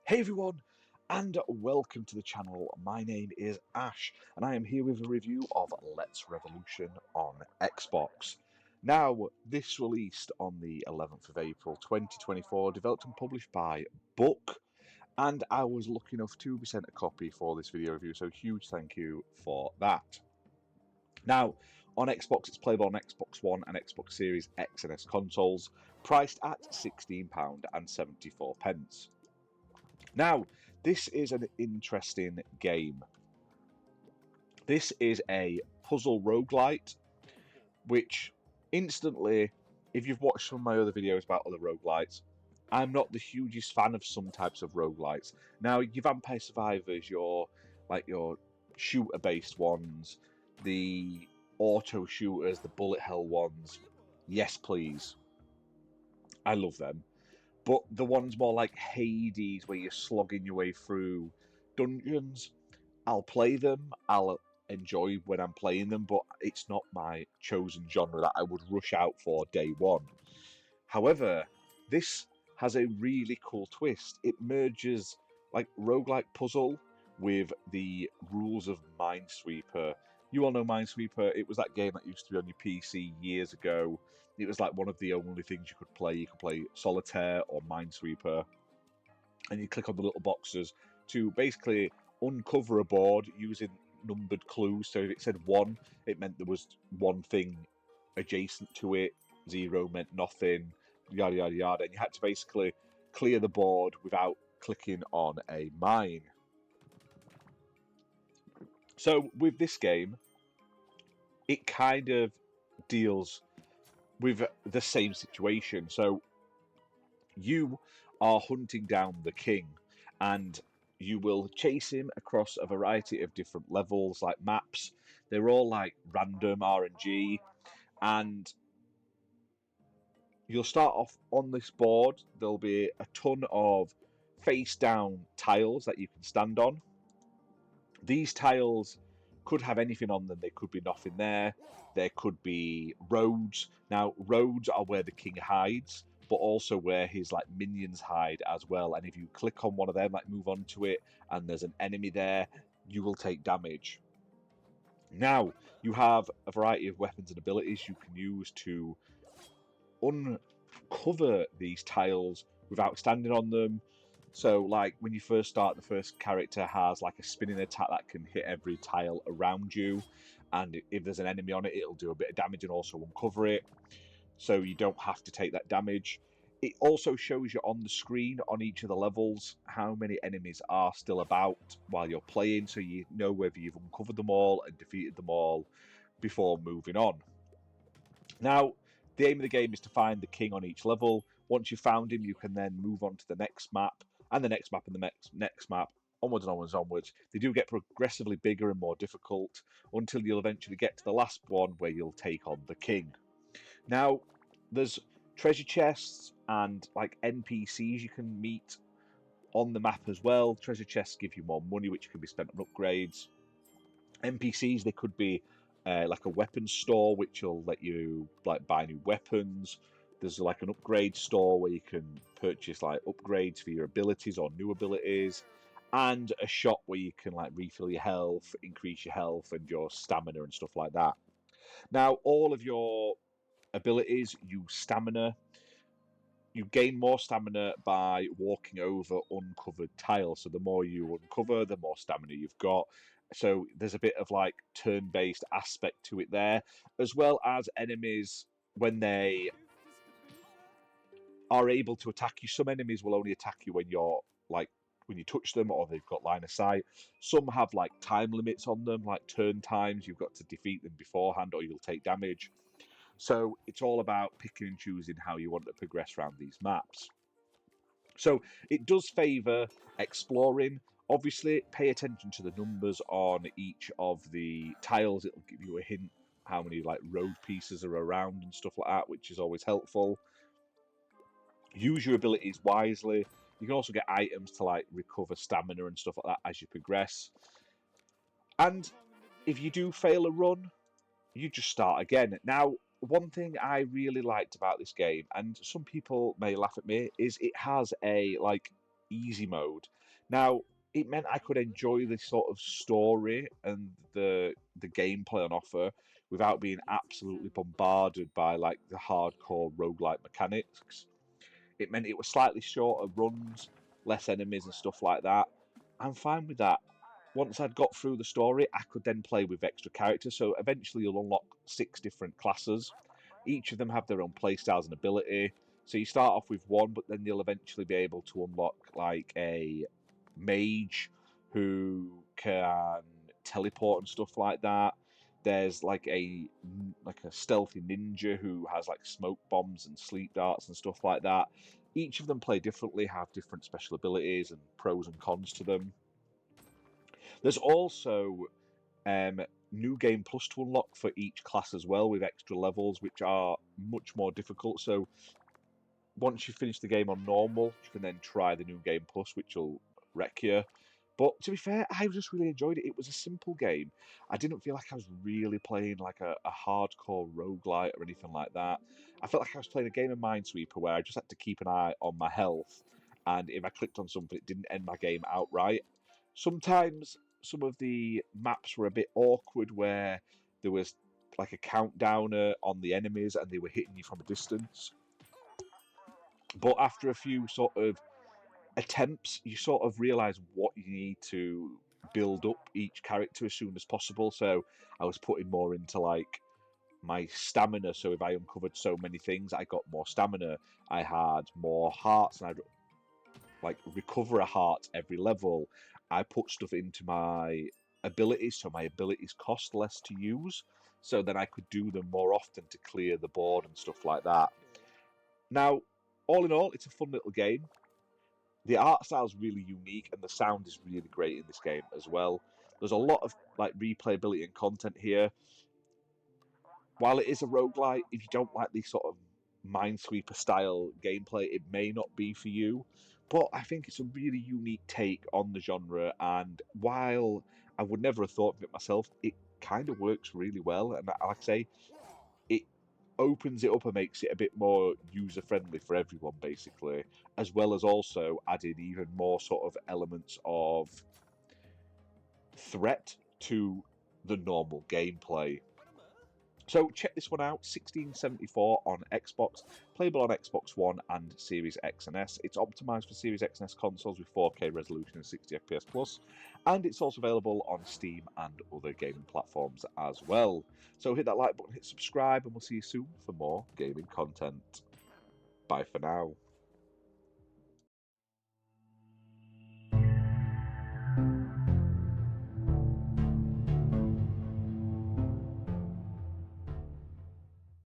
Hey everyone, and welcome to the channel. My name is Ash, and I am here with a review of Let's Revolution on Xbox. Now, this released on the 11th of April 2024, developed and published by Book, and I was lucky enough to be sent a copy for this video review, so huge thank you for that. Now, on Xbox, it's playable on Xbox One and Xbox Series X and S consoles, priced at £16.74. Now, this is an interesting game. This is a puzzle roguelite, which instantly, if you've watched some of my other videos about other roguelites, I'm not the hugest fan of some types of roguelites. Now, your Vampire Survivors, your shooter-based ones, the auto shooters, the bullet hell ones, yes please. I love them. But the ones more like Hades, where you're slogging your way through dungeons, I'll play them, I'll enjoy when I'm playing them, but it's not my chosen genre that I would rush out for day one. However, this has a really cool twist. It merges like roguelike puzzle with the rules of Minesweeper. You all know Minesweeper. It was that game that used to be on your PC years ago. It was like one of the only things you could play. You could play Solitaire or Minesweeper. And you click on the little boxes to basically uncover a board using numbered clues. So if it said 1, it meant there was one thing adjacent to it. 0 meant nothing, yada yada yada. And you had to basically clear the board without clicking on a mine. So with this game, it kind of deals with the same situation. So you are hunting down the king, and you will chase him across a variety of different levels, like maps. They're all like random RNG, and you'll start off on this board. There'll be a ton of face down tiles that you can stand on. These tiles could have anything on them. There could be nothing there. There could be roads. Now, roads are where the king hides, but also where his like minions hide as well. And if you click on one of them, like move on to it, and there's an enemy there, you will take damage. Now, you have a variety of weapons and abilities you can use to uncover these tiles without standing on them. So, like, when you first start, the first character has, like, a spinning attack that can hit every tile around you. And if there's an enemy on it, it'll do a bit of damage and also uncover it. So you don't have to take that damage. It also shows you on the screen on each of the levels how many enemies are still about while you're playing. So you know whether you've uncovered them all and defeated them all before moving on. Now, the aim of the game is to find the king on each level. Once you've found him, you can then move on to the next map, and the next map, and the next map, onwards and onwards and onwards. They do get progressively bigger and more difficult until you'll eventually get to the last one where you'll take on the king. Now, there's treasure chests and like NPCs you can meet on the map as well. Treasure chests give you more money, which can be spent on upgrades. NPCs, they could be like a weapons store, which will let you like buy new weapons. There's like an upgrade store where you can purchase like upgrades for your abilities or new abilities, and a shop where you can like refill your health, increase your health and your stamina and stuff like that. Now, all of your abilities use stamina. You gain more stamina by walking over uncovered tiles. So the more you uncover, the more stamina you've got. So there's a bit of like turn-based aspect to it there, as well as enemies when they are able to attack you. Some enemies will only attack you when you're like when you touch them or they've got line of sight. Some have like time limits on them, like turn times. You've got to defeat them beforehand or you'll take damage. So it's all about picking and choosing how you want to progress around these maps. So it does favour exploring. Obviously, pay attention to the numbers on each of the tiles. It'll give you a hint how many like road pieces are around and stuff like that, which is always helpful. Use your abilities wisely. You can also get items to like recover stamina and stuff like that as you progress. And if you do fail a run, you just start again. Now, one thing I really liked about this game, and some people may laugh at me, is it has a like easy mode. Now, it meant I could enjoy the sort of story and the gameplay on offer without being absolutely bombarded by like the hardcore roguelite mechanics. It meant it was slightly shorter runs, less enemies and stuff like that. I'm fine with that. Once I'd got through the story, I could then play with extra characters. So eventually, you'll unlock 6 different classes. Each of them have their own playstyles and ability. So you start off with one, but then you'll eventually be able to unlock like a mage who can teleport and stuff like that. There's like a stealthy ninja who has like smoke bombs and sleep darts and stuff like that. Each of them play differently, have different special abilities and pros and cons to them. There's also um, new game plus to unlock for each class as well, with extra levels which are much more difficult. So once you finish the game on normal, you can then try the new game plus, which will wreck you. But to be fair, I just really enjoyed it. It was a simple game. I didn't feel like I was really playing like a hardcore roguelite or anything like that. I felt like I was playing a game of Minesweeper where I just had to keep an eye on my health, and if I clicked on something, it didn't end my game outright. Sometimes some of the maps were a bit awkward where there was like a countdowner on the enemies and they were hitting you from a distance. But after a few sort of attempts, you sort of realize what you need to build up each character as soon as possible. So I was putting more into like my stamina. So if I uncovered so many things, I got more stamina. I had more hearts, and I'd like recover a heart every level. I put stuff into my abilities, so my abilities cost less to use. So then I could do them more often to clear the board and stuff like that. Now, all in all, it's a fun little game. The art style is really unique and the sound is really great in this game as well. There's a lot of like replayability and content here. While it is a roguelite, if you don't like the sort of Minesweeper style gameplay, it may not be for you. But I think it's a really unique take on the genre, and while I would never have thought of it myself, it kind of works really well. And like I say, it opens it up and makes it a bit more user friendly for everyone, basically, as well as also adding even more sort of elements of threat to the normal gameplay. So check this one out, 1674 on Xbox, playable on Xbox One and Series X and S. It's optimized for Series X and S consoles with 4K resolution and 60 FPS plus, and it's also available on Steam and other gaming platforms as well. So hit that like button, hit subscribe, and we'll see you soon for more gaming content. Bye for now.